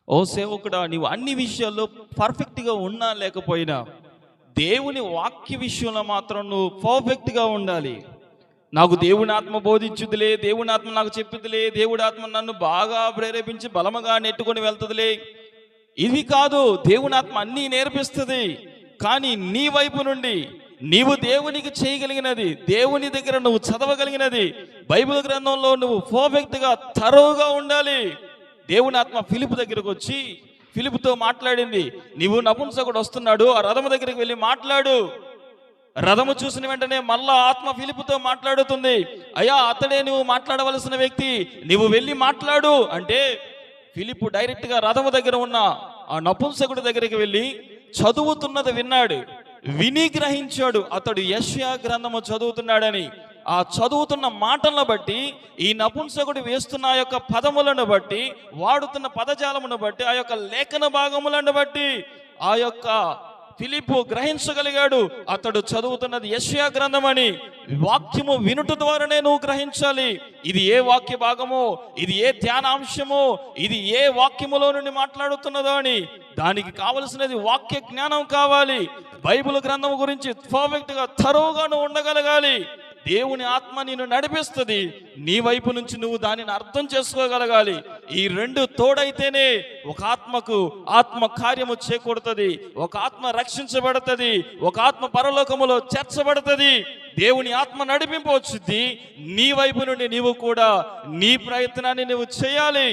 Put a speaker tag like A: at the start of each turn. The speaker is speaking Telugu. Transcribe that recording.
A: ఓ సేవకుడా, నీవు అన్ని విషయాల్లో పర్ఫెక్ట్గా ఉన్నా లేకపోయినా దేవుని వాక్య విషయంలో మాత్రం నువ్వు పర్ఫెక్ట్గా ఉండాలి. నాకు దేవుని ఆత్మ బోధించుదిలే, దేవుని ఆత్మ నాకు చెప్పుదిలే, దేవుడి ఆత్మ నన్ను బాగా ప్రేరేపించి బలముగా నెట్టుకొని వెళ్తుందిలే, ఇది కాదు. దేవుని ఆత్మ అన్నీ నేర్పిస్తుంది. కానీ నీ వైపు నుండి నీవు దేవునికి చేయగలిగినది, దేవుని దగ్గర నువ్వు చదవగలిగినది, బైబిల్ గ్రంథంలో నువ్వు పర్ఫెక్ట్గా థరోగా ఉండాలి. దేవుని ఆత్మ ఫిలిపు దగ్గరకు వచ్చి ఫిలిపుతో మాట్లాడింది, నీవు నపుంసకుడు వస్తున్నాడు, ఆ రథము దగ్గరికి వెళ్ళి మాట్లాడు. రథము చూసిన వెంటనే మళ్ళా ఆత్మ ఫిలిపుతో మాట్లాడుతుంది, అయ్యా అతడే నువ్వు మాట్లాడవలసిన వ్యక్తి, నువ్వు వెళ్ళి మాట్లాడు అంటే ఫిలిపు డైరెక్ట్గా రథము దగ్గర ఉన్న ఆ నపుంసకుడి దగ్గరికి వెళ్ళి చదువుతున్నది విన్నాడు, విని గ్రహించాడు అతడు యెషయా గ్రంథము చదువుతున్నాడని. ఆ చదువుతున్న మాటలను బట్టి, ఈ నపుంసకుడు వేస్తున్న ఆ యొక్క పదములను బట్టి, వాడుతున్న పదజాలమును బట్టి, ఆ యొక్క లేఖన భాగములను బట్టి ఆ యొక్క ఫిలిపు గ్రహించగలిగాడు అతడు చదువుతున్నది యెషయా గ్రంథమని. వాక్యము వినుట ద్వారానే నువ్వు గ్రహించాలి. ఇది ఏ వాక్య భాగమో, ఇది ఏ ధ్యానాంశమో, ఇది ఏ వాక్యములో నుండి మాట్లాడుతున్నదో అని. దానికి కావలసినది వాక్య జ్ఞానం కావాలి. బైబిల్ గ్రంథం గురించి పర్ఫెక్ట్గా థరోగా నువ్వు ఉండగలగాలి. దేవుని ఆత్మ నిన్ను నడిపిస్తుంది, నీ వైపు నుంచి నువ్వు దానిని అర్థం చేసుకోగలగాలి. ఈ రెండు తోడైతేనే ఒక ఆత్మకు ఆత్మ కార్యము చేకూడుతుంది, ఒక ఆత్మ రక్షించబడుతుంది, ఒక ఆత్మ పరలోకములో చేర్చబడుతుంది. దేవుని ఆత్మ నడిపింపు వచ్చింది. నీ వైపు నుండి నీవు కూడా నీ ప్రయత్నాన్ని నువ్వు చేయాలి.